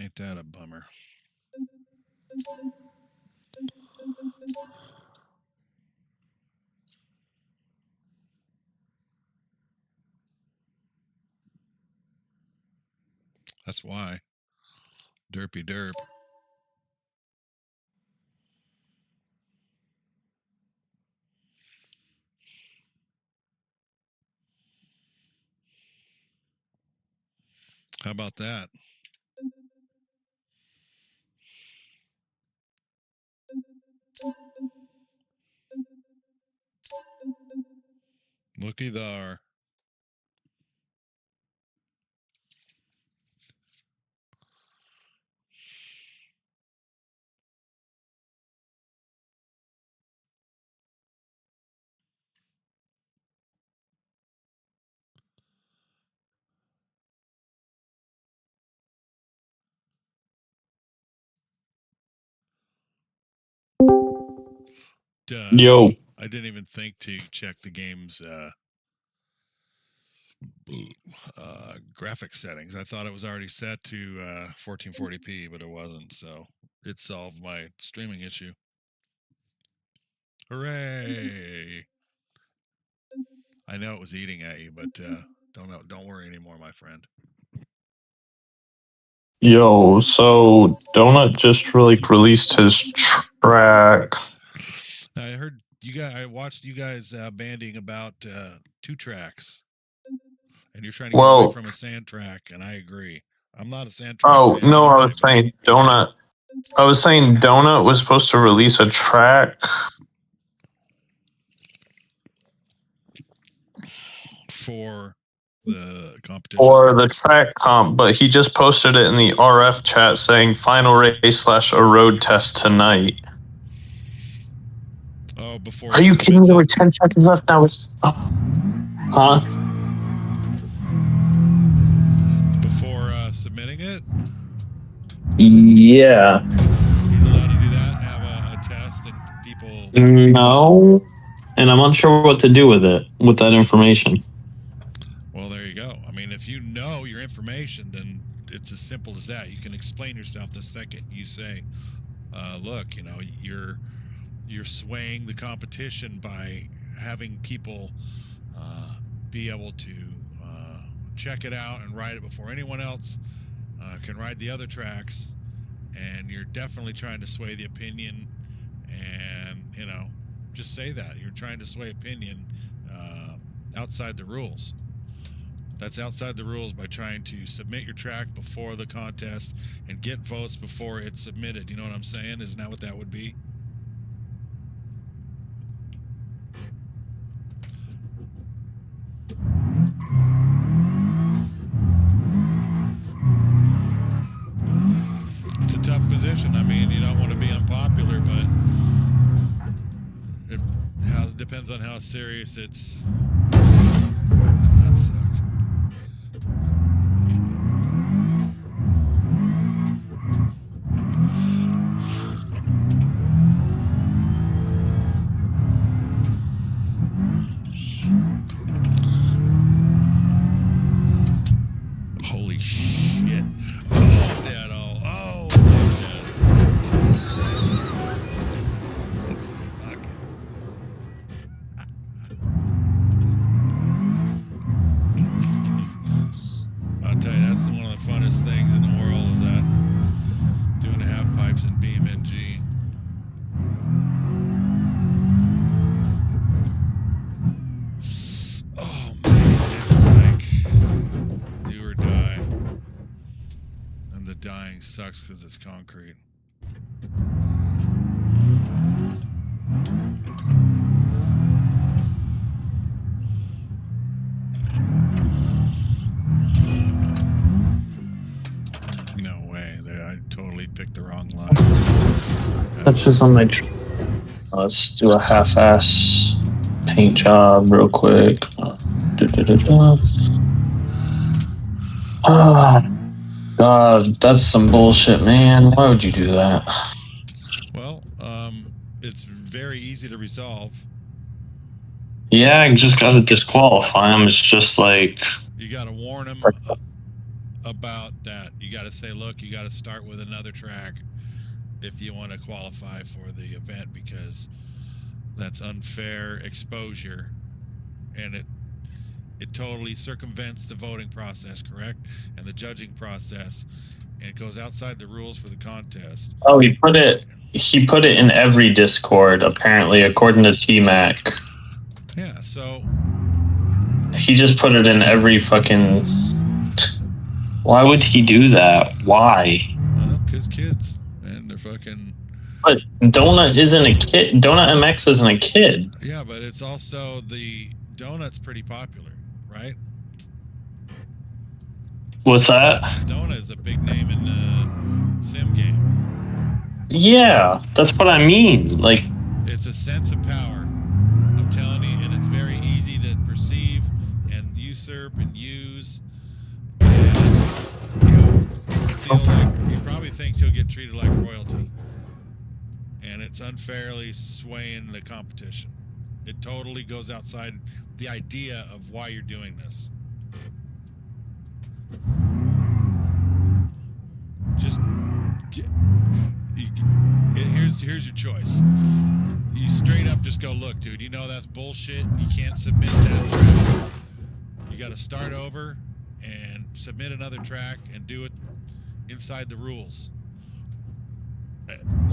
Ain't that a bummer? That's why. Derpy derp. How about that? Looky there. Yo. I didn't even think to check the game's graphics settings. I thought it was already set to 1440p, but it wasn't. So it solved my streaming issue. Hooray! I know it was eating at you, but don't worry anymore, my friend. Yo, so Donut just released his track. I heard you guys. I watched you guys banding about 2 tracks, and you're trying to get away from a sand track, and I agree. I'm not a sand track. Oh fan no, anyway, I was saying Donut. I was saying Donut was supposed to release a track for the competition. For the track comp, but he just posted it in the RF chat saying final race / a road test tonight. Oh, before. Are you kidding me? There were 10 seconds left now. Huh? Before submitting it? Yeah. He's allowed to do that and have a test and people. No. And I'm unsure what to do with it, with that information. Well, there you go. I mean, if you know your information, then it's as simple as that. You can explain yourself the second you say, look, you know, you're swaying the competition by having people be able to check it out and ride it before anyone else can ride the other tracks, and you're definitely trying to sway the opinion, and, you know, just say that. You're trying to sway opinion outside the rules. That's outside the rules by trying to submit your track before the contest and get votes before it's submitted. You know what I'm saying? Isn't that what that would be? It's a tough position. I mean, you don't want to be unpopular, but it depends on how serious it's. That sucks. Holy shit. Oh, Dad. Oh, Dad. Fuck. I'll tell you, that's one of the funnest things in the world is that doing half pipes in BeamNG. Oh, man. It's like do or die. And the dying sucks because it's concrete. No way. I totally picked the wrong line. That's just on my. Let's do a half-ass paint job real quick. Oh, God, that's some bullshit, man. Why would you do that? Well, it's very easy to resolve. Yeah, I just gotta disqualify him. It's just like... You got to warn him about that. You got to say, look, you got to start with another track if you want to qualify for the event, because that's unfair exposure, and it totally circumvents the voting process, correct? And the judging process, and it goes outside the rules for the contest. Oh, he put it in every Discord, apparently, according to T-Mac. Yeah, so... He just put it in every fucking... Why would he do that? Why? Well, because kids, and they're fucking... But Donut isn't a kid. Donut MX isn't a kid. Yeah, but it's also the... Donut's pretty popular, right? What's that? Donut is a big name in the sim game. Yeah, that's what I mean. Like, it's a sense of power, I'm telling you, and it's very easy to perceive and usurp and use. And he probably thinks he'll get treated like royalty, and it's unfairly swaying the competition. It totally goes outside the idea of why you're doing this. Just here's your choice. You straight up just go, look, dude, you know that's bullshit. You can't submit that track. You got to start over and submit another track and do it inside the rules.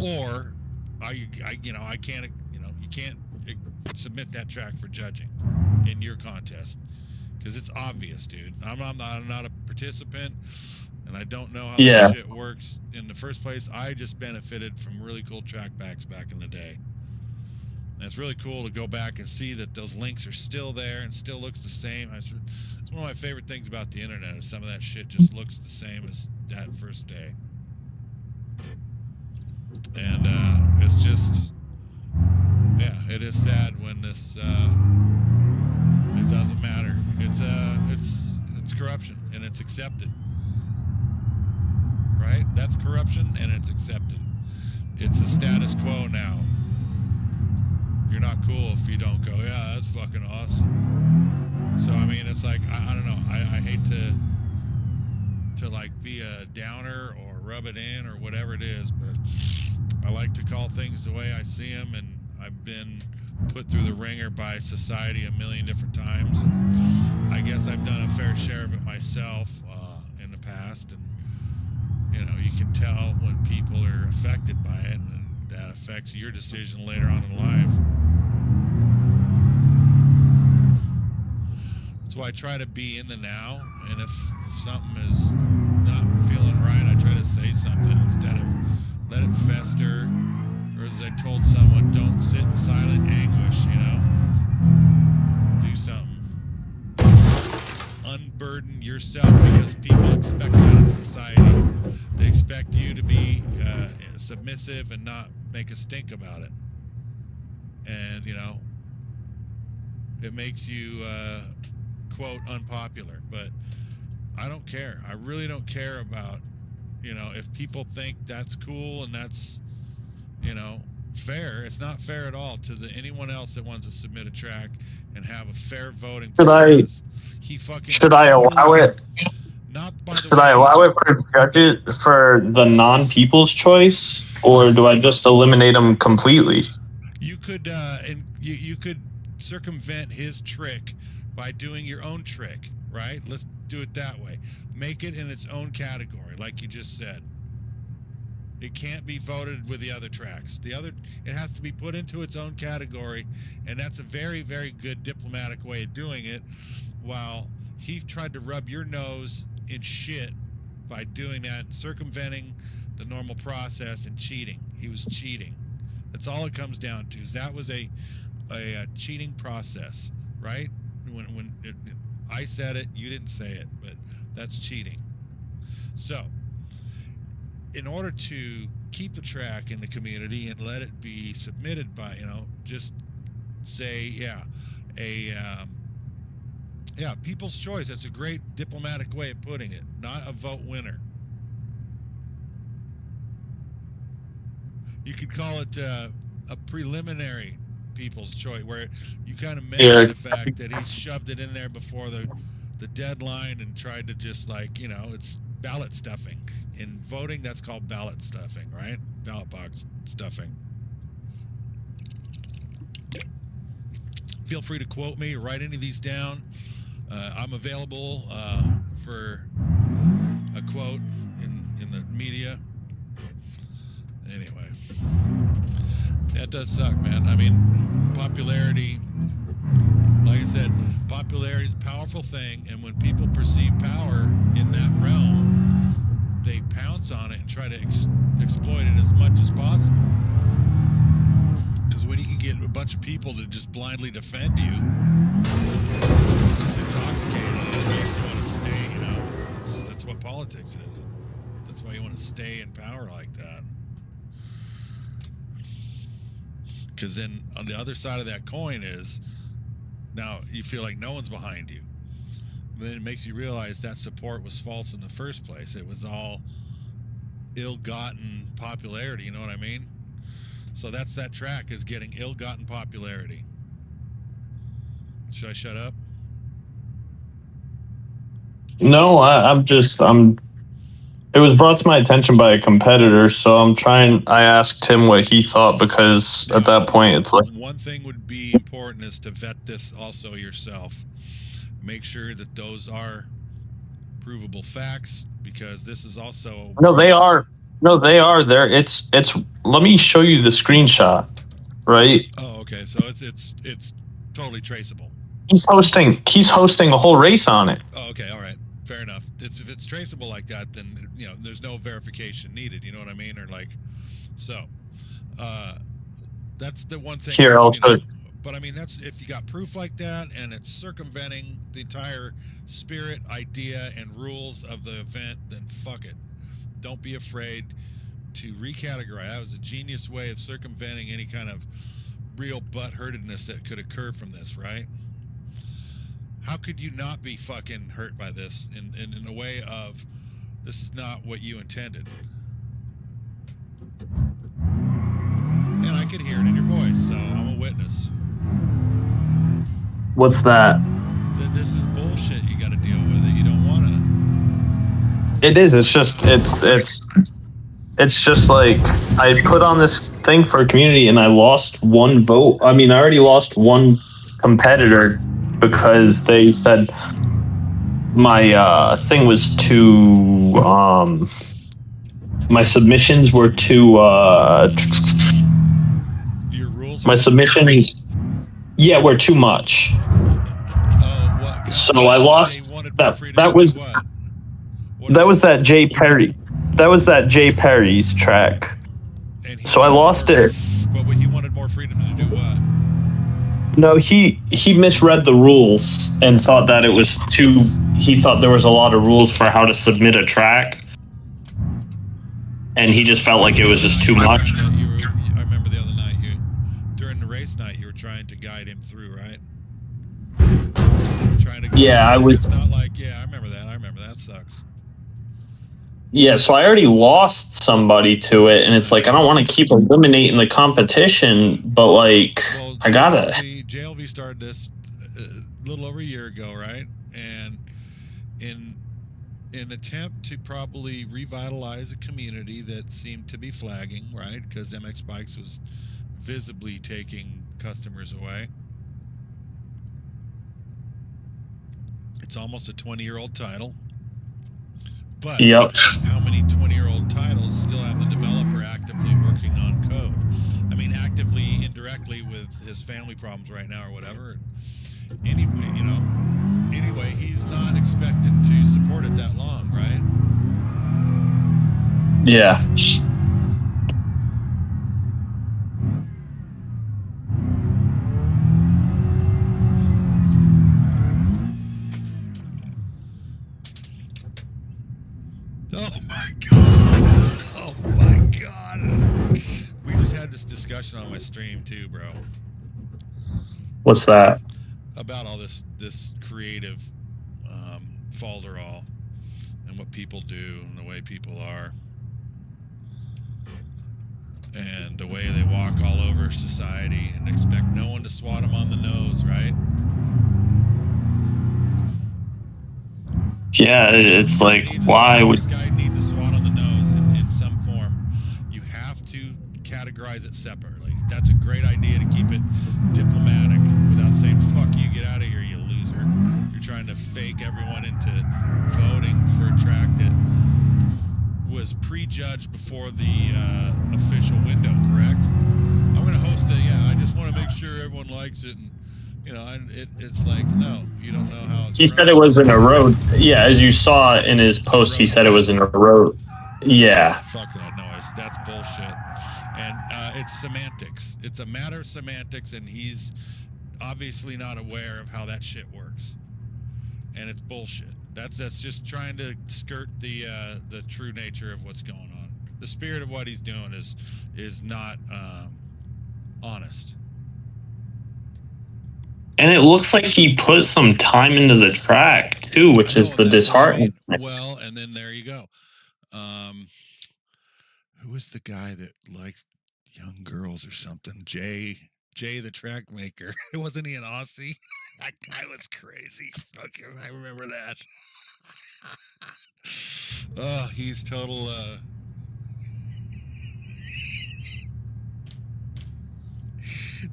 Or I can't, you can't submit that track for judging in your contest, because it's obvious, dude. I'm not a participant, and I don't know how this shit works in the first place. I just benefited from really cool trackbacks back in the day. And it's really cool to go back and see that those links are still there and still looks the same. It's one of my favorite things about the internet, is some of that shit just looks the same as that first day. And it's just, yeah, it is sad when this, it doesn't matter. It's corruption, and it's accepted. Right? That's corruption, and it's accepted. It's a status quo now. You're not cool if you don't go, yeah, that's fucking awesome. So, I mean, it's like, I don't know. I hate to like be a downer or rub it in or whatever it is, but I like to call things the way I see them, and I've been put through the ringer by society a million different times, and I guess I've done a fair share of it myself in the past, and you can tell when people are affected by it, and that affects your decision later on in life. That's why I try to be in the now, and if something is not feeling right, I try to say something instead of let it fester, or as I told someone, don't sit in silent anguish, do something. Unburden yourself, because people expect that in society. They expect you to be submissive and not make a stink about it. And, it makes you, quote, unpopular. But I don't care. I really don't care about, if people think that's cool and that's, fair. It's not fair at all to anyone else that wants to submit a track and have a fair voting process. Should I allow it? Should I allow it for judges, for the non-people's choice, or do I just eliminate them completely? You could you could circumvent his trick by doing your own trick, right? Let's do it that way. Make it in its own category, like you just said. It can't be voted with the other tracks. It has to be put into its own category, and that's a very, very good diplomatic way of doing it. While he tried to rub your nose in shit by doing that and circumventing the normal process and cheating. He was cheating. That's all it comes down to. Is that was a cheating process, right? When I said it, you didn't say it, but that's cheating. So, in order to keep the track in the community and let it be submitted by, just say, people's choice. That's a great diplomatic way of putting it. Not a vote winner. You could call it a preliminary people's choice, where you kind of mention the fact that he shoved it in there before the deadline and tried to just it's ballot stuffing. In voting, that's called ballot stuffing, right? Ballot box stuffing. Feel free to quote me or write any of these down. I'm available for a quote in the media. Anyway, that does suck, man. I mean, popularity, like I said, popularity is a powerful thing, and when people perceive power in that realm, they pounce on it and try to exploit it as much as possible. Because when you can get a bunch of people to just blindly defend you, it's intoxicating, and it makes you want to stay, that's what politics is. And that's why you want to stay in power like that. Because then on the other side of that coin is, now you feel like no one's behind you. Then it makes you realize that support was false in the first place. It was all ill-gotten popularity, you know what I mean? So that's that track, is getting ill-gotten popularity. Should I shut up? No, it was brought to my attention by a competitor, so I asked him what he thought, because at that point it's like... One thing would be important is to vet this also yourself. Make sure that those are provable facts, because this is also... No, they are. There. It's. Let me show you the screenshot, right? Oh, okay. So it's totally traceable. He's hosting a whole race on it. Oh, okay. All right. Fair enough. If it's traceable like that, then there's no verification needed. You know what I mean? Or that's the one thing. Here, I'll show. But I mean, that's if you got proof like that, and it's circumventing the entire spirit, idea, and rules of the event, then fuck it. Don't be afraid to recategorize. That was a genius way of circumventing any kind of real butthurtedness that could occur from this, right? How could you not be fucking hurt by this in a way of, this is not what you intended? And I could hear it in your voice, so I'm a witness. What's that? This is bullshit. You got to deal with it. You don't want to. It is. It's just like, I put on this thing for a community and I lost one vote. I mean, I already lost one competitor because they said my thing was too, my submissions were too, your rules? My submissions, were too much. What? So I lost that was that Jay Perry. That was that Jay Perry's track. So I lost it. But he wanted more freedom to do what? No, he misread the rules and thought that it was too... He thought there was a lot of rules for how to submit a track. And he just felt like it was just too much. I remember the other night, during the race night, you were trying to guide him through, right? I was... It's not like, I remember that. That sucks. Yeah, so I already lost somebody to it, and it's like, I don't want to keep eliminating the competition, but like, well, I gotta. JLV started this a little over a year ago, right? And in an attempt to probably revitalize a community that seemed to be flagging, right? Because MX Bikes was visibly taking customers away. It's almost a 20-year-old title. But how many 20-year-old titles still have the developer actively working on code? I mean, actively, indirectly, with his family problems right now or whatever. Anyway, he's not expected to support it that long, right? Yeah. Oh my god. discussion on my stream too, bro. What's that? About all this creative falderall and what people do and the way people are and the way they walk all over society and expect no one to swat them on the nose, right? Yeah, it's like, why would this guy need to swat on the nose in some form? You have to categorize it separately. That's a great idea to keep it diplomatic without saying "fuck you, get out of here, you loser." You're trying to fake everyone into voting for a track that was prejudged before the official window. Correct? I'm going to host it. Yeah, I just want to make sure everyone likes it. And you know, it's like, no, you don't know how it's. He said it was an erode. Yeah, as you saw in his post, he said it was an erode. Yeah. Fuck that noise. That's bullshit. And it's semantics. It's a matter of semantics, and he's obviously not aware of how that shit works. And it's bullshit. That's just trying to skirt the true nature of what's going on. The spirit of what he's doing is not honest. And it looks like he put some time into the track too, which is the disheartening. Well, and then there you go. Who was the guy that liked young girls or something? Jay the track maker. Wasn't he an Aussie? That guy was crazy. Fucking, I remember that. Oh, he's total.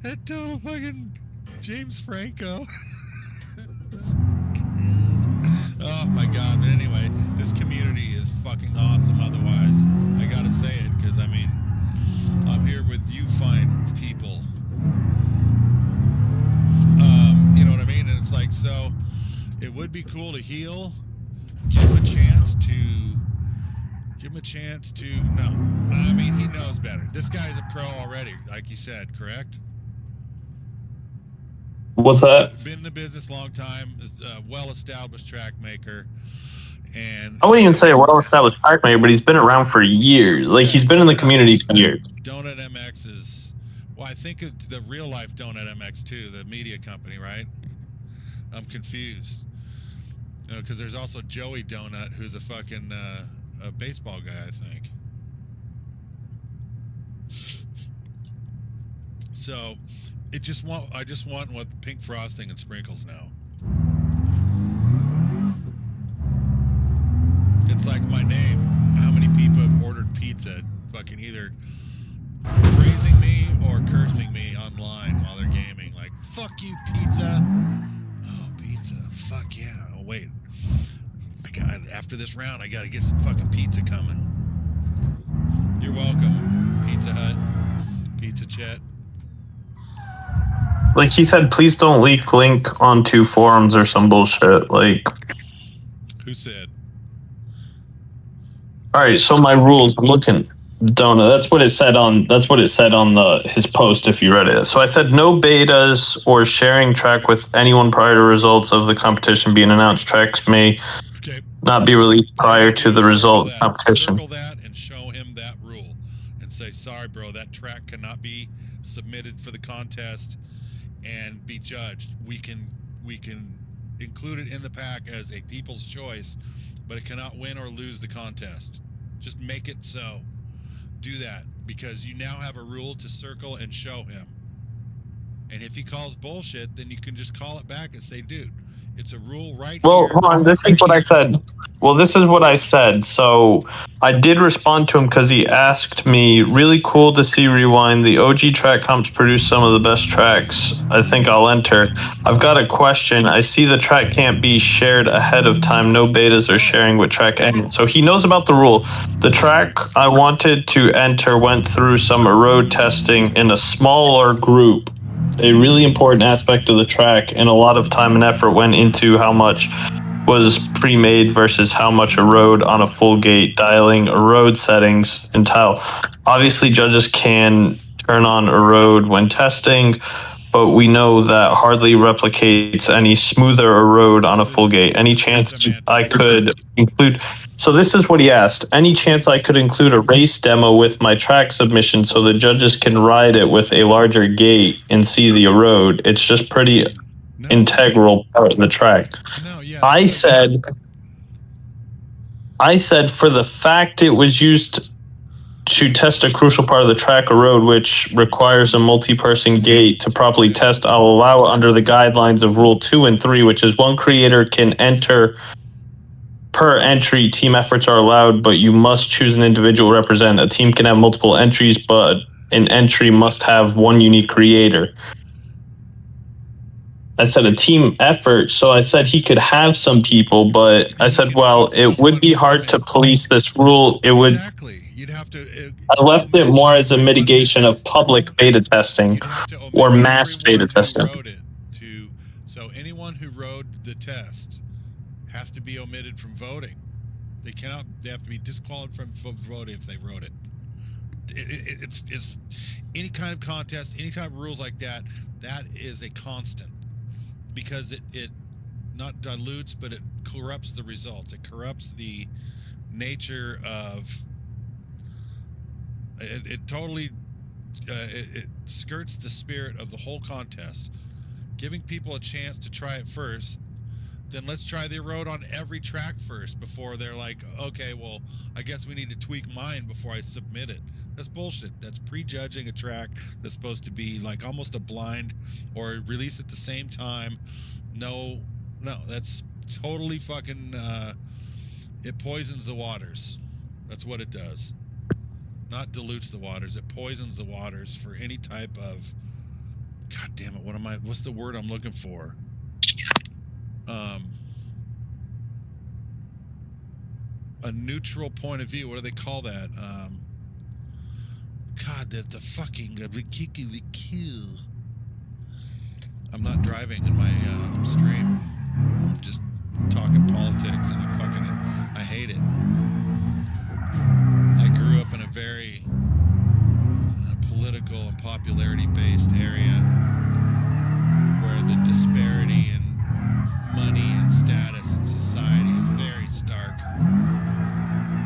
That total fucking James Franco. Oh my god. But anyway, this community is fucking awesome. Otherwise, I gotta say it because I mean, I'm here with you fine people. You know what I mean? And it's like, so it would be cool to heal, give him a chance to no. I mean, he knows better. This guy's a pro already, like you said, correct? What's that? Been in the business long time, is a well-established track maker, and I wouldn't even say a well-established track maker, but he's been around for years. Like, he's been in the community for years. Donut MX is, well, I think it's the real life Donut MX too, the media company, right? I'm confused. You know, because there's also Joey Donut, who's a fucking a baseball guy, I think. So, I just want what pink frosting and sprinkles now. It's like my name. How many people have ordered pizza, fucking either praising me or cursing me online while they're gaming? Like, fuck you, pizza. Oh, pizza. Fuck yeah. Oh, wait. After this round, I gotta get some fucking pizza coming. You're welcome, Pizza Hut, Pizza Chet. Like he said, please don't leak link onto forums or some bullshit. Like, who said? All right, so my rules. I'm looking. Donut. That's what it said on. That's what it said on his post. If you read it, so I said no betas or sharing track with anyone prior to results of the competition being announced. Tracks may not be released prior to the result competition. Circle that and show him that rule, and say, sorry, bro, that track cannot be submitted for the contest and be judged. We can include it in the pack as a people's choice, but it cannot win or lose the contest. Just make it so. Do that, because you now have a rule to circle and show him. And if he calls bullshit, then you can just call it back and say, dude, it's a rule right here. Well, hold on. This is what I said. Well, this is what I said. So I did respond to him because he asked me, really cool to see Rewind. The OG track comps produce some of the best tracks. I think I'll enter. I've got a question. I see the track can't be shared ahead of time. No betas or sharing with track ends. So he knows about the rule. The track I wanted to enter went through some road testing in a smaller group. A really important aspect of the track, and a lot of time and effort went into how much was pre-made versus how much erode on a full gate, dialing erode settings and tile. Obviously, judges can turn on erode when testing, but we know that hardly replicates any smoother a road on a full gate. Any chance I could include? So this is what he asked. Any chance I could include a race demo with my track submission so the judges can ride it with a larger gate and see the road? It's just pretty integral part of the track. No, yeah. I said for the fact it was used to test a crucial part of the track or road, which requires a multi-person gate to properly test, I'll allow it under the guidelines of Rule 2 and 3, which is one creator can enter per entry. Team efforts are allowed, but you must choose an individual to represent. A team can have multiple entries, but an entry must have one unique creator. I said a team effort, so I said he could have some people, but I said, well, it would be hard to police this rule. It would. Exactly. You'd have to. I left it more as a mitigation of public beta testing or mass beta testing. So anyone who rode the test has to be omitted from voting. They cannot. They have to be disqualified from voting if they wrote it. It's any kind of contest, any type of rules like that. That is a constant because it not dilutes, but it corrupts the results. It corrupts the nature of. It totally it skirts the spirit of the whole contest. Giving people a chance to try it first, then let's try the road on every track first before they're like, okay, well, I guess we need to tweak mine before I submit it. That's bullshit. That's prejudging a track that's supposed to be like almost a blind or release at the same time. No, that's totally fucking, it poisons the waters. That's what it does. Not dilutes the waters. It poisons the waters for any type of, God damn it, what's the word I'm looking for? A neutral point of view. What do they call that? God, the fucking I'm not driving in my stream. I'm just talking politics and I hate it. I grew up in a very political and popularity-based area where the disparity in money and status in society is very stark.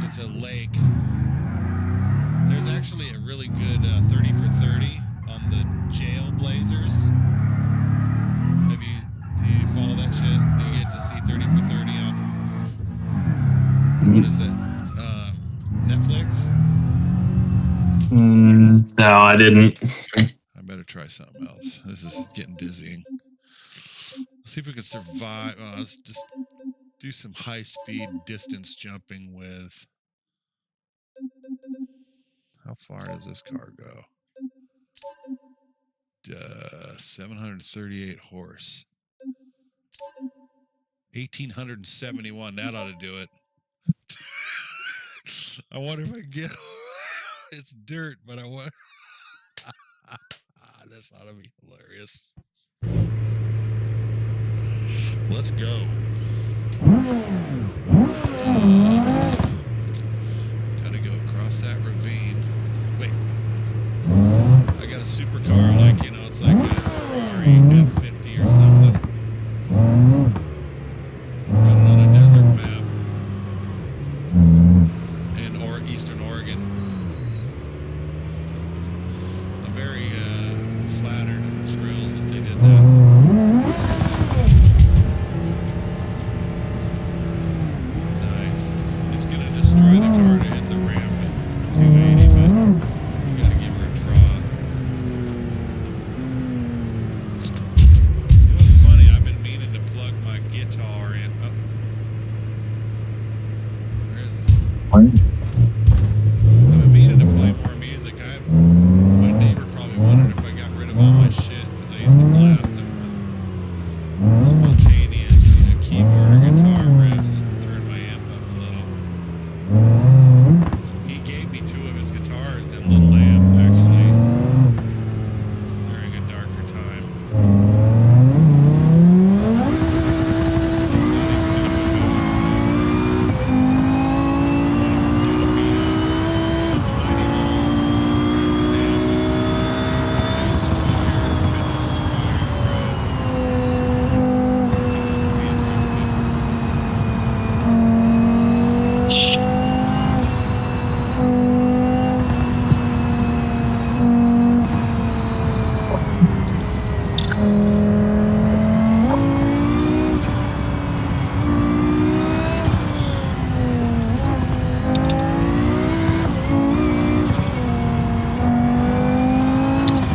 It's a lake. There's actually a really good 30 for 30 on the Jailblazers. Do you follow that shit? Do you get to see 30 for 30 on, what is that, Netflix? No, I didn't. I better try something else. This is getting dizzying. Let's see if we can survive. Let's just do some high-speed distance jumping with... How far does this car go? 738 horse. 1,871. That ought to do it. I wonder if I can get... It's dirt, but I want... This ought to be hilarious. Let's go. Gotta go across that ravine. Wait. I got a supercar, like, you know, it's like a Ferrari F50 or something. Running on a desert map. In Eastern Oregon. I'm very flattered and thrilled that they did that. Nice. It's going to destroy the car to hit the ramp at 280, but you got to give her a draw.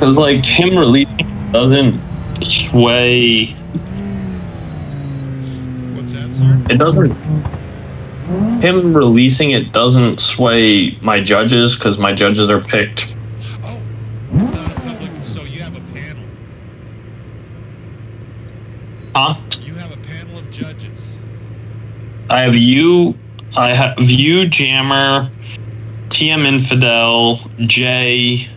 Because like him releasing doesn't sway. What's that, sir? It doesn't. Him releasing it doesn't sway my judges because my judges are picked. Oh, it's not a public. So you have a panel. Huh? You have a panel of judges. I have you, Jammer, TM Infidel, Jay,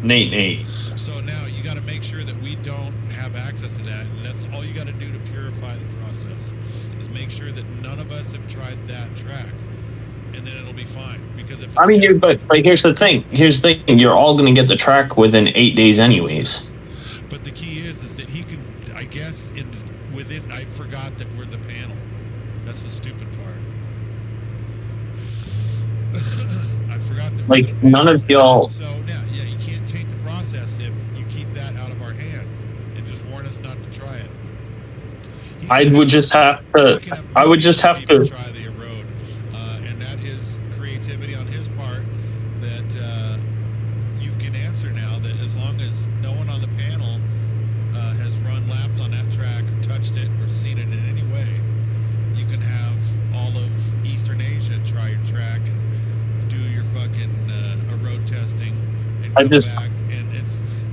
Nate. So now you got to make sure that we don't have access to that, and that's all you got to do to purify the process. Is make sure that none of us have tried that track, and then it'll be fine. Because if it's but here's the thing. You're all going to get the track within 8 days, anyways. But the key is that he can. I guess within. I forgot that we're the panel. That's the stupid part. I forgot that. Like none of y'all. So yeah, you can't taint the process if you keep that out of our hands and just warn us not to try it. I would just have to try the erode, and that is creativity on his part that you can answer now. That as long as no one on the panel has run laps on that track or touched it or seen it in any way, you can have all of Eastern Asia try your track and do your fucking road testing and come back. And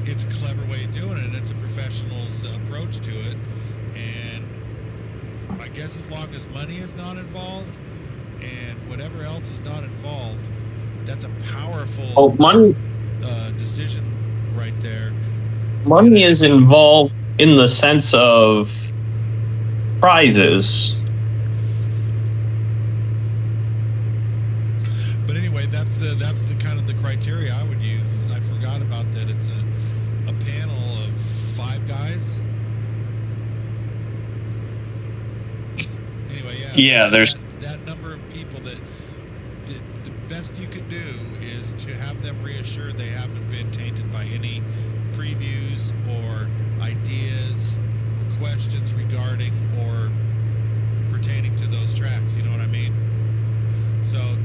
it's a clever way of doing it, and it's a professional's approach to it. And I guess as long as money is not involved and whatever else is not involved, that's a powerful money decision right there. Money is involved in the sense of prizes. But anyway, that's the kind of the criteria I would use. Is I forgot about that. It's a panel of 5 guys. Anyway, Yeah, there's that number of people that the best you can do is to have them reassured they haven't been tainted by any previews or ideas or questions regarding or pertaining to those tracks. You know what I mean? So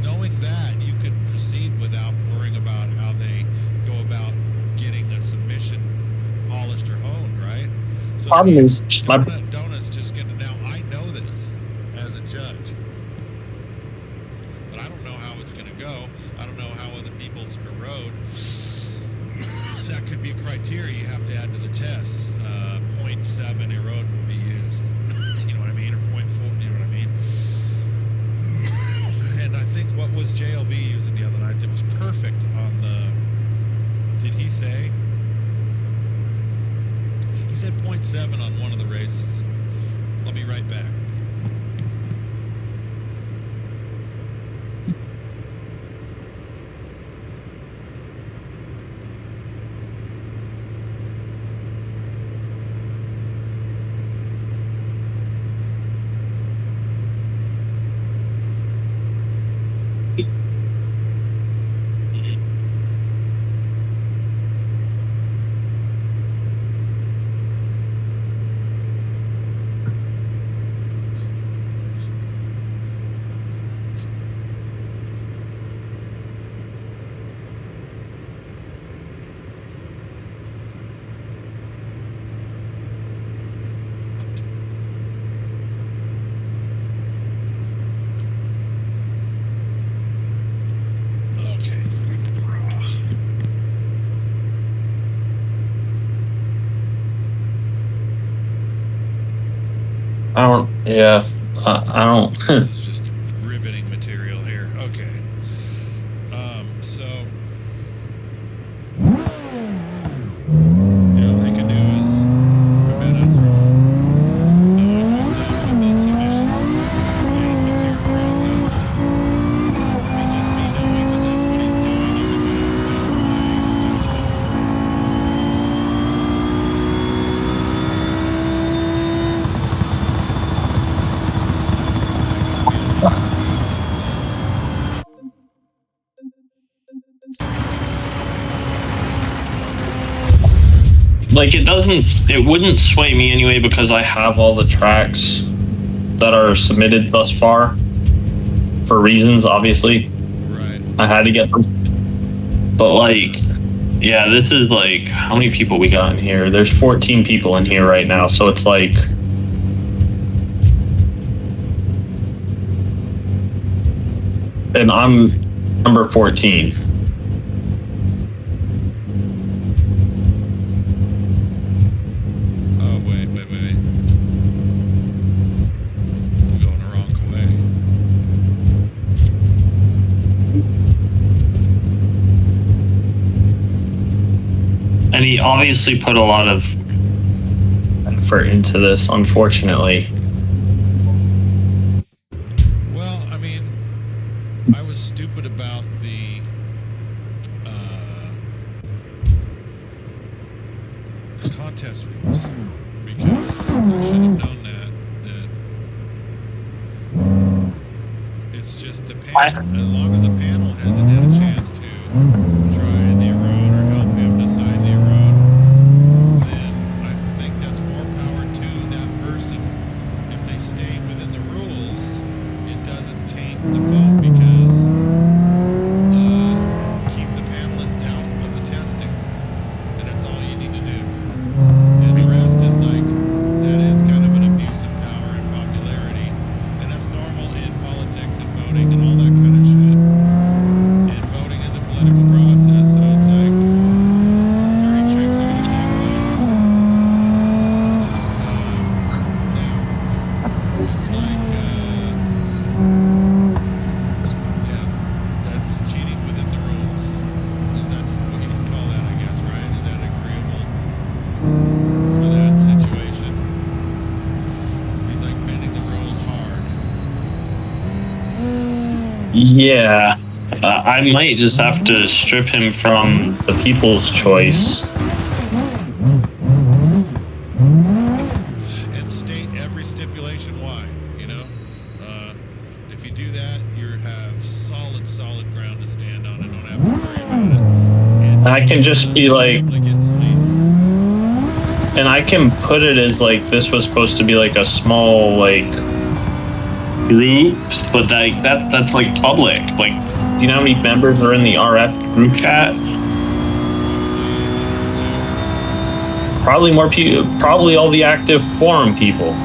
knowing that, you can proceed without worrying about how they go about getting a submission polished or honed, right? So problem is Donut's just gonna, now I know this as a judge, but I don't know how it's gonna go. I don't know how other people's erode. That could be a criteria you have to add to the test. 0.7 erode would be used. You know what I mean? Or 0.4, you know what I mean? And I think what was JLV using the other night that was perfect on the, did he say? He said 0.7 on one of the races. I'll be right back. Okay. I don't. This is just riveting material here. Okay. So yeah, all they can do is prevent us from knowing what's happening with those submissions. And it's a pure process. I mean, just me knowing that that's what he's doing isn't going to affect my judgment. Like it wouldn't sway me anyway because I have all the tracks that are submitted thus far for reasons, obviously. Right. I had to get them. But like Yeah, this is like, how many people we got in here? There's 14 people in here right now, so it's like... And I'm number 14. Oh, wait. I'm going the wrong way. And he obviously put a lot of effort into this, unfortunately. Well, I mean, I was stupid about the contest rules because I should have known that it's just the panel. As long as the panel hasn't had a chance to try the road or help him decide the road, then I think that's more power to that person. If they stay within the rules, it doesn't taint the vote because keep the panelists out of the testing, and that's all you need to do. And the rest is like, that is kind of an abuse of power and popularity, and that's normal in politics and voting and all that kind of shit. And voting is a political process, so it's like dirty tricks are going to take place. Now, it's like, yeah, that's cheating within the rules. That's what you can call that, I guess, right? Is that agreeable for that situation? He's like bending the rules hard. Yeah. I might just have to strip him from the people's choice. And state every stipulation why, you know? If you do that, you have solid ground to stand on and don't have to worry about it. And I can just be like, get sleep. and I can put it as like, this was supposed to be like a small, like, group, but like that's like public. Like, do you know how many members are in the RF group chat? Probably more people, probably all the active forum people.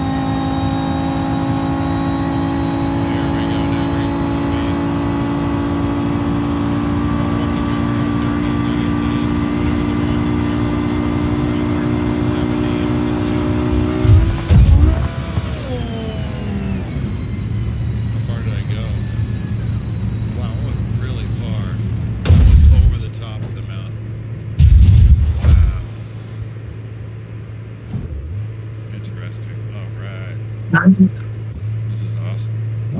This is awesome. I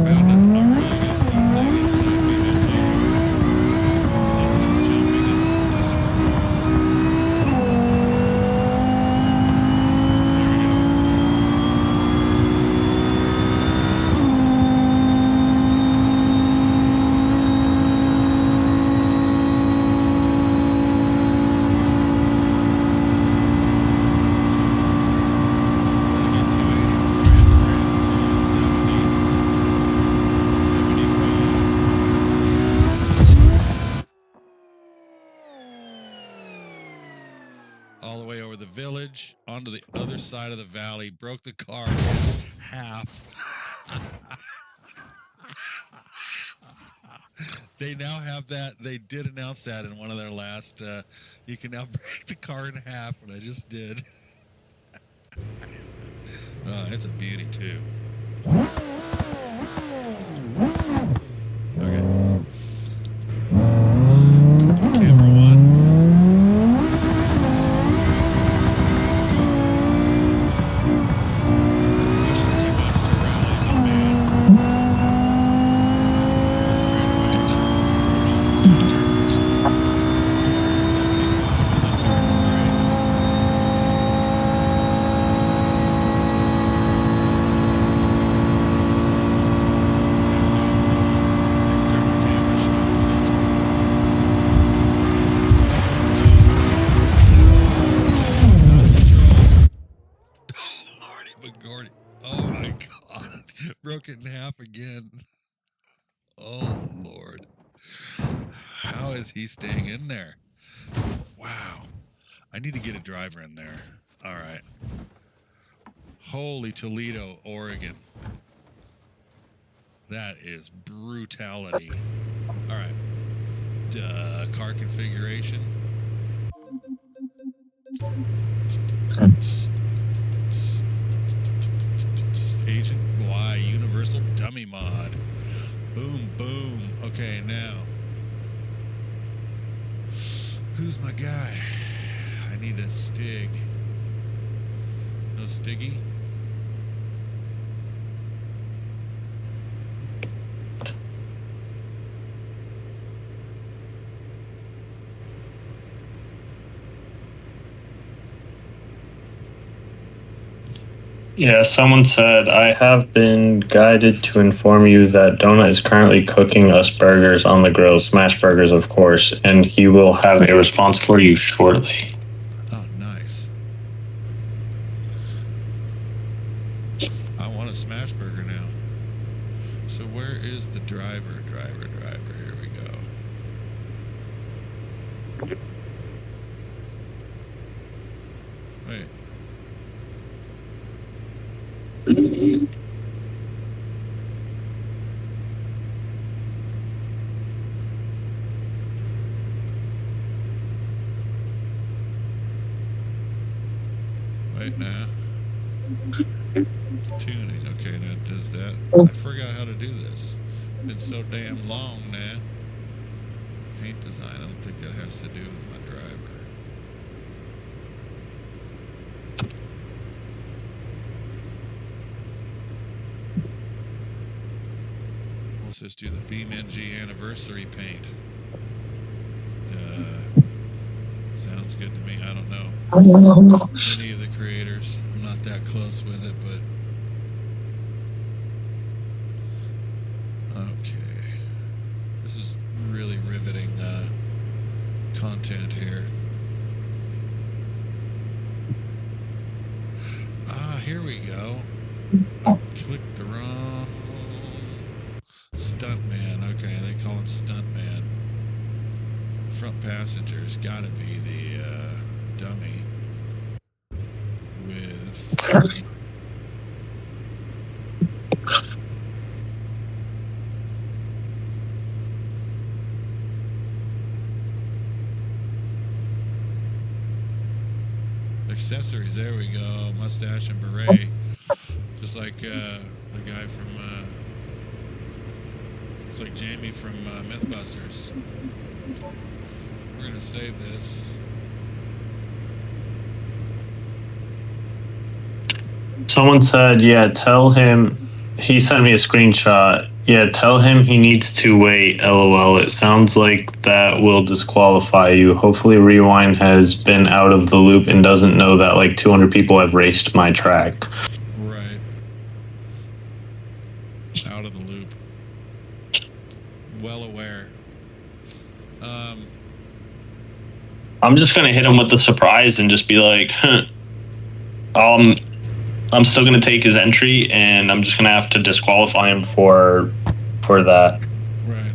found a really good fun thing inside BeamNG. Distance jumping and supercars. All the way over the village, onto the other side of the valley, broke the car in half. They now have that. They did announce that in one of their last. You can now break the car in half, and I just did. It's a beauty too. Okay. Camera one. Pushes too much to rally the man. Go straight away. 275 on the dirt straights. External camera shot for this one. Oh, Lordy McGordy. Oh my God. Broke it in half again. Oh, Lord. How is he staying in there? Wow. I need to get a driver in there. All right. Holy Toledo, Oregon. That is brutality. All right. Car configuration. Agent Y Universal Dummy Mod. Boom, boom. Okay, now. Who's my guy? I need a Stig. No Stiggy? Yeah, someone said, I have been guided to inform you that Donut is currently cooking us burgers on the grill, smash burgers, of course, and he will have a response for you shortly. Oh, nice. I want a smash burger now. So where is the driver? Here we go. Wait. Wait now. Tuning. Okay, that does that. I forgot how to do this. It's been so damn long now. Paint design. I don't think that has to do with my driver. Let's just do the BeamNG anniversary paint. Sounds good to me. I don't know any of the creators. I'm not that close with it, but okay. This is really riveting content here. Here we go. Click the wrong stuntman. Okay, they call him stuntman. Front passenger's got to be the dummy with accessories. There we go. Mustache and beret, just like the guy from it's like Jamie from Mythbusters. We're gonna save this. Someone said, yeah, tell him, he sent me a screenshot. Yeah, tell him he needs to wait, LOL. It sounds like that will disqualify you. Hopefully Rewind has been out of the loop and doesn't know that like 200 people have raced my track. Right. Out of the loop. Well aware. I'm just gonna hit him with the surprise and just be like, I'm still gonna take his entry, and I'm just gonna have to disqualify him for that. Right.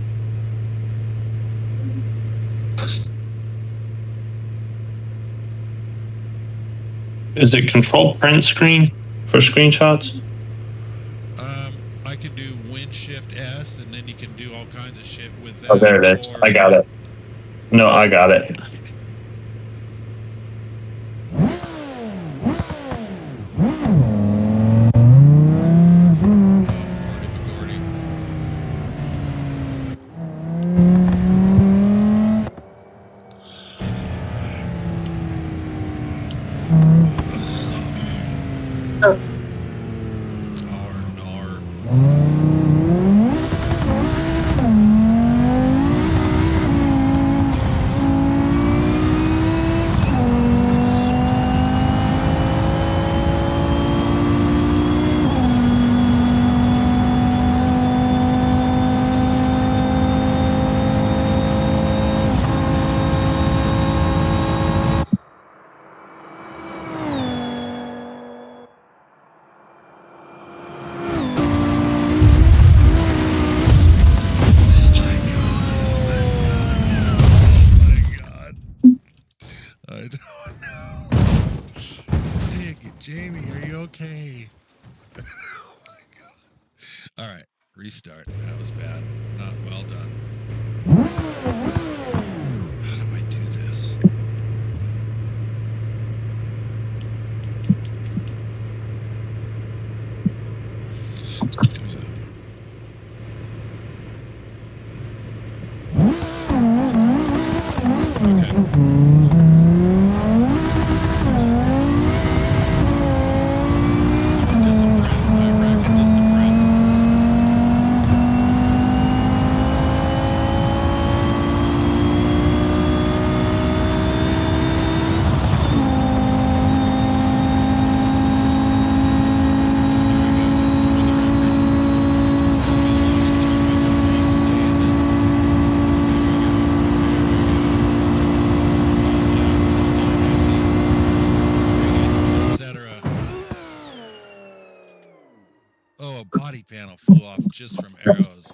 Is it control print screen for screenshots? I can do Win Shift S, and then you can do all kinds of shit with that. Oh, there it is. I got it. No, I got it. Restart. That was bad. Not well done. How do I do this? Body panel flew off just from arrows.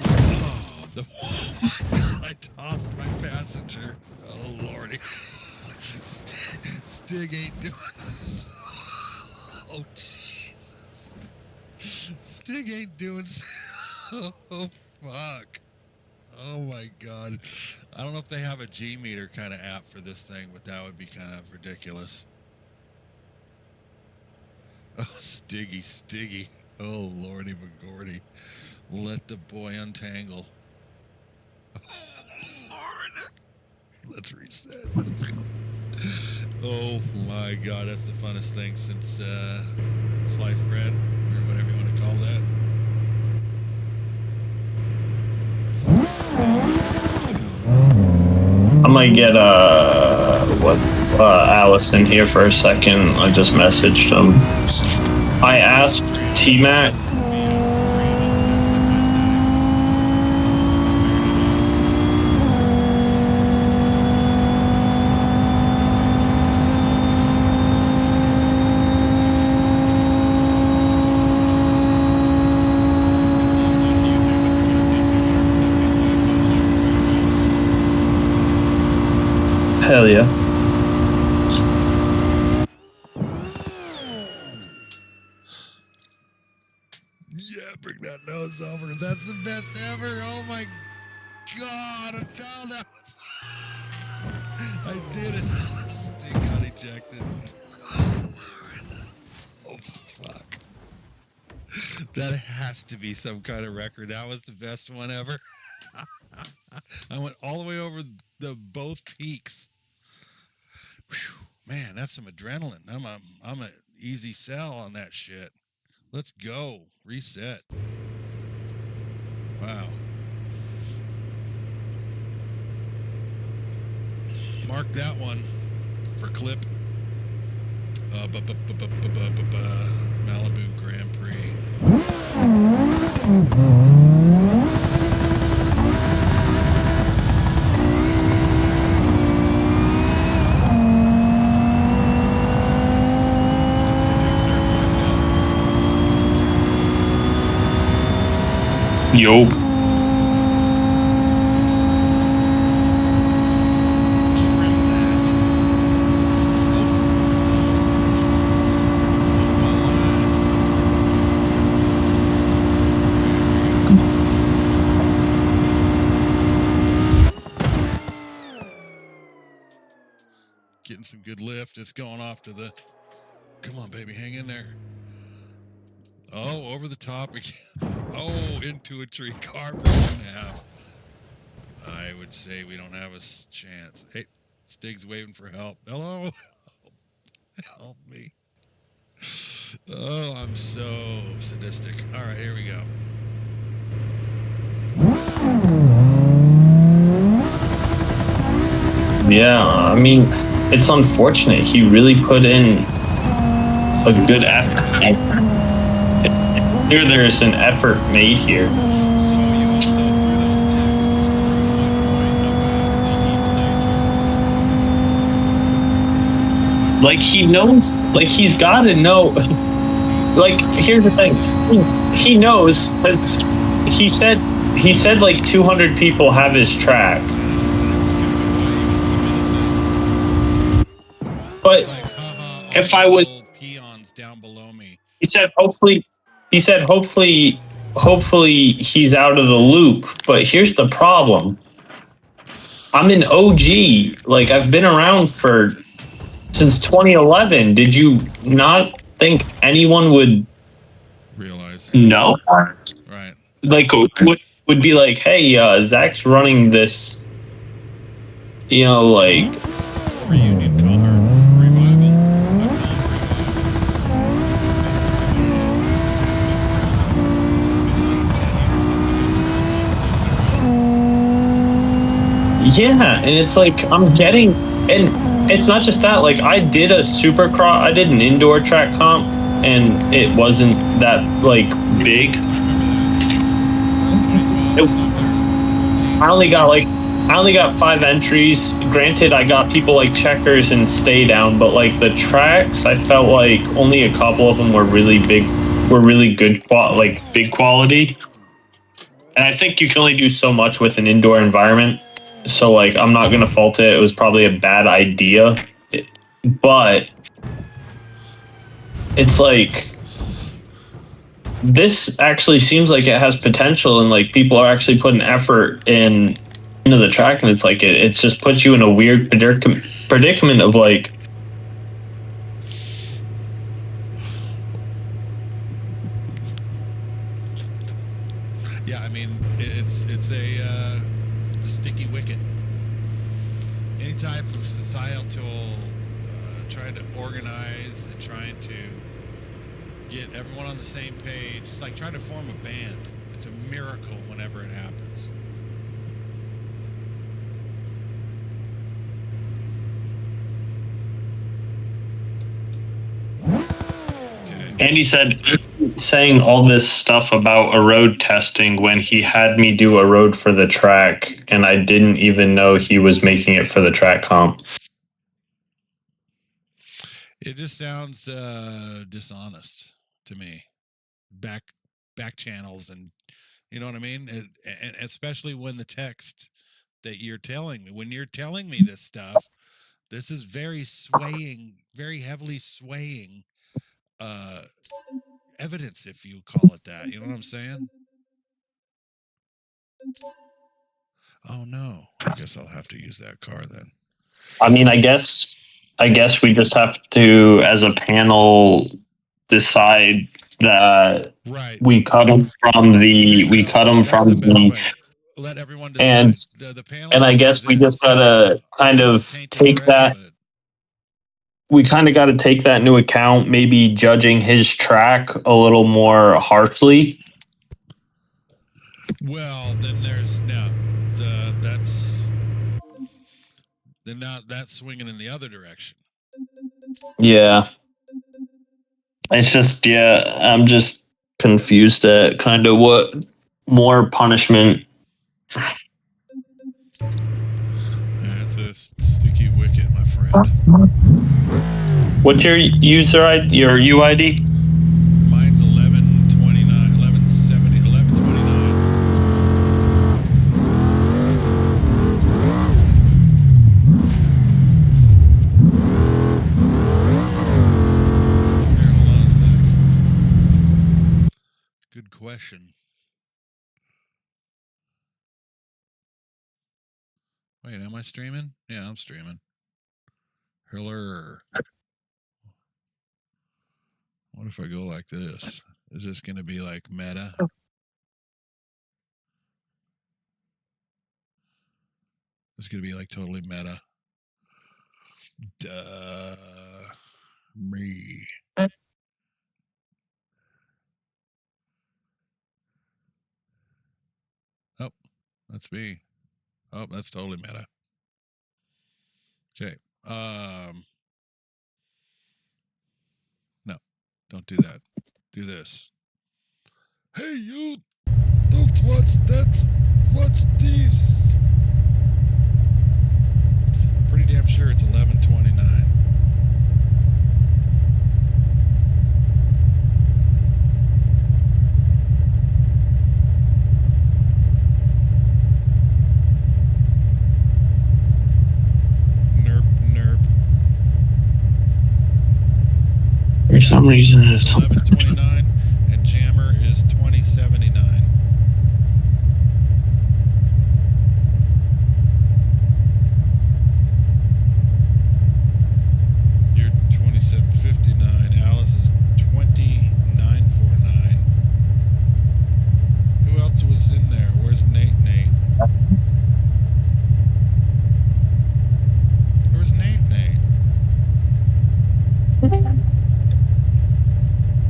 Oh, I tossed my passenger. Oh lordy, Stig ain't doing. Oh Jesus, Stig ain't doing. Oh fuck. Oh my god. I don't know if they have a G meter kind of app for this thing, but that would be kind of ridiculous. Oh, Stiggy. Oh, Lordy McGordy. Let the boy untangle. Oh, Lord. Let's reset. Oh, my God. That's the funnest thing since sliced bread, or whatever you want to call that. I might get Allison here for a second. I just messaged him. I asked T-Mac. Hell yeah. Yeah, bring that nose over. That's the best ever. Oh my God. Oh, that was. I did it. Stig got ejected. Oh, fuck. That has to be some kind of record. That was the best one ever. I went all the way over the both peaks. Whew, man, that's some adrenaline. I'm an easy sell on that shit. Let's go. Reset. Wow. Mark that one for clip. Malibu Grand Prix. Yo. Getting some good lift. It's going off to the. Come on, baby, hang in there. Oh, over the top again. Oh, into a tree. Car broke in half. I would say we don't have a chance. Hey, Stig's waving for help. Hello? Help me. Oh, I'm so sadistic. All right, here we go. Yeah, I mean, it's unfortunate. He really put in a good effort. Here, there's an effort made here. So you also threw those texts. Like, he knows, like, he's got to know. Like, here's the thing. He knows, because he said like 200 people have his track. But if I was peons down below me. He said hopefully hopefully he's out of the loop. But here's the problem. I'm an OG. Like, I've been around since 2011. Did you not think anyone would Realize. know? Right. Like, would be like, hey, Zach's running this, like... Reunion car. Revival. Yeah, and it's like, I'm getting... And it's not just that. Like, I did a supercross... I did an indoor track comp, and it wasn't that, like, big. I only got 5 entries. Granted, I got people like Checkers and Stay Down, but like the tracks, I felt like only a couple of them were really big, good, big quality. And I think you can only do so much with an indoor environment. So like, I'm not gonna fault it. It was probably a bad idea, but it's like, this actually seems like it has potential, and like people are actually putting effort into the track, and it's like it's just puts you in a weird predicament of like, yeah, I mean, it's a sticky wicket. Any type of societal trying to organize and trying to get everyone on the same page. It's like trying to form a band. It's a miracle whenever it happens. Okay. Andy said, saying all this stuff about a road testing when he had me do a road for the track, and I didn't even know he was making it for the track comp. It just sounds dishonest to me. Back channels, and you know what I mean? And especially when the text that you're telling me, when you're telling me this stuff, this is very heavily swaying evidence, if you call it that. You know what I'm saying? Oh no, I guess I'll have to use that car then. I mean, I guess we just have to, as a panel, decide that right. we cut them from the let everyone decide. And the panel, and I guess we just gotta kind of take that. We kind of got to take that into account, maybe judging his track a little more harshly. Well, then that's swinging in the other direction. Yeah. It's just, I'm just confused at kind of what more punishment. That's a sticky wicket, my friend. What's your user ID, your UID? Mine's 1129, 1170, 1129. Here, hold on a sec. Good question. Wait, am I streaming? Yeah, I'm streaming. Hiller. What if I go like this? Is this going to be like meta? It's going to be like totally meta. Duh. Me. Oh, that's me. Oh, that's totally meta. Okay. No, don't do that. Do this. Hey, you! Don't watch that. Watch this. Pretty damn sure it's 1129. For some reason, it's 1129, and Jammer is 2079.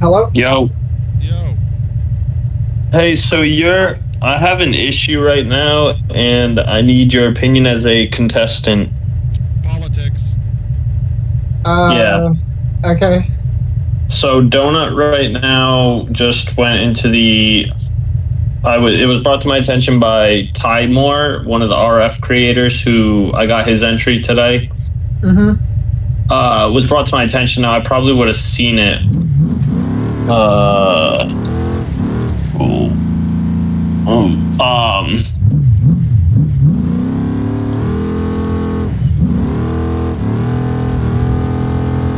Hello? Yo. Yo. Hey, so I have an issue right now, and I need your opinion as a contestant. Politics. Yeah. Okay. So Donut right now just went into the. It was brought to my attention by Ty Moore, one of the RF creators, who I got his entry today. Mm-hmm. Was brought to my attention. Now I probably would have seen it.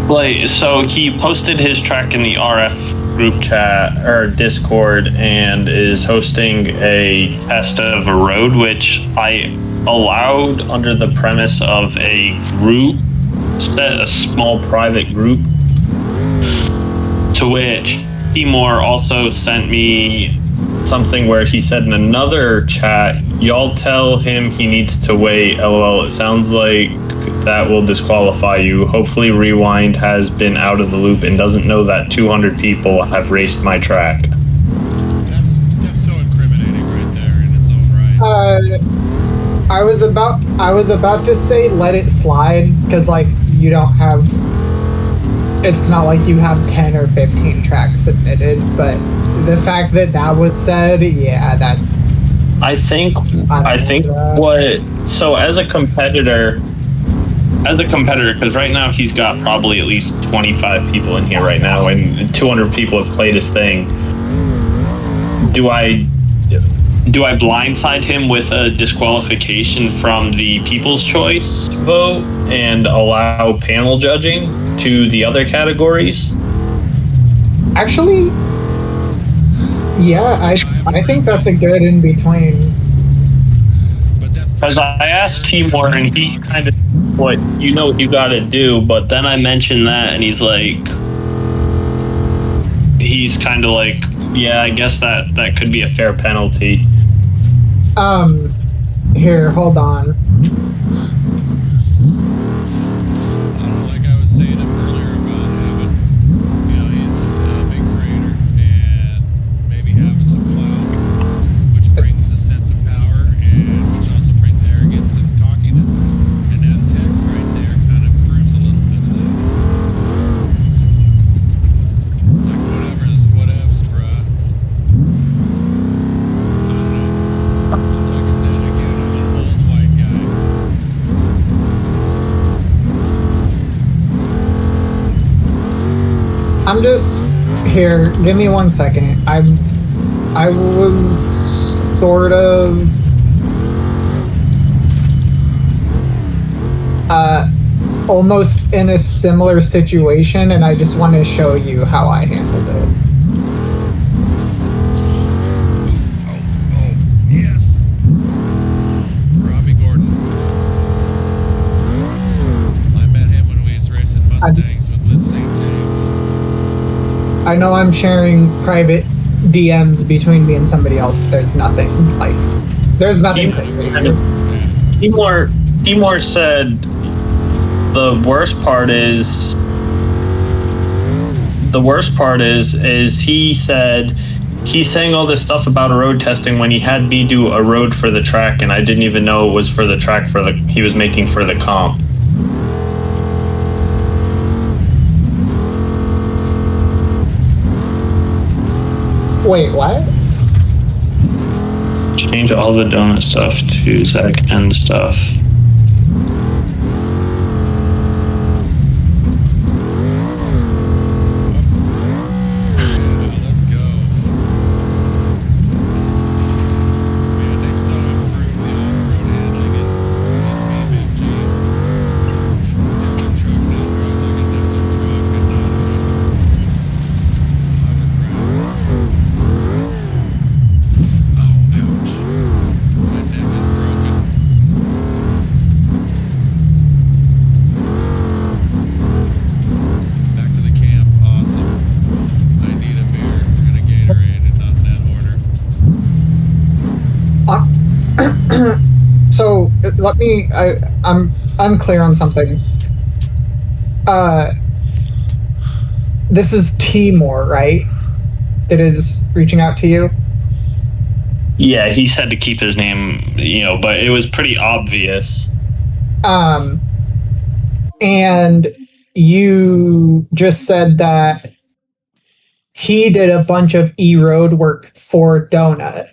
Like, so he posted his track in the RF group chat or Discord and is hosting a test of a road, which I allowed under the premise of a group, a small private group, to which Timor also sent me something where he said in another chat, y'all tell him he needs to wait, lol. It sounds like that will disqualify you. Hopefully Rewind has been out of the loop and doesn't know that 200 people have raced my track. That's so incriminating right there in its own right. I was about to say let it slide, because, like, you don't have... It's not like you have 10 or 15 tracks submitted, but the fact that that was said, yeah, that... I think what... So as a competitor, because right now he's got probably at least 25 people in here right now, and 200 people have played his thing. Do I blindside him with a disqualification from the People's Choice vote and allow panel judging to the other categories? Actually, yeah, I think that's a good in between. Because I asked Timor, and he's kind of what you got to do, but then I mentioned that, and he's kind of like, yeah, I guess that could be a fair penalty. Here, hold on. Like I was saying earlier about having, he's a big creator and maybe having some clout, which brings a sense of power and which also brings arrogance and cockiness. And that text right there kind of proves a little bit of that. Like, whatevs, bruh. I don't know. Like I said, again, I'm an old white guy. I'm just... Here, give me 1 second. I was sort of... almost in a similar situation, and I just want to show you how I handled it. Oh, yes. Robbie Gordon. I met him when we was racing Mustangs with Lynn St. James. I know I'm sharing private DMs between me and somebody else, but there's nothing crazy. Timor said the worst part is he said he's saying all this stuff about road testing when he had me do a road for the track, and I didn't even know it was for the track he was making for the comp. Wait, what? Change all the donut stuff to Zach and stuff. Let's go. Man, they so improved the off-road handling in BMFG. Desert truck now drives like a desert truck and not a hovercraft. Oh, ouch. My neck is broken. Back to the camp. Awesome. I need a beer and a Gatorade, and not in that order. So let me. I'm unclear on something. this is Timor, right? That is reaching out to you. Yeah, he said to keep his name, but it was pretty obvious. And you just said that he did a bunch of e-road work for Donut.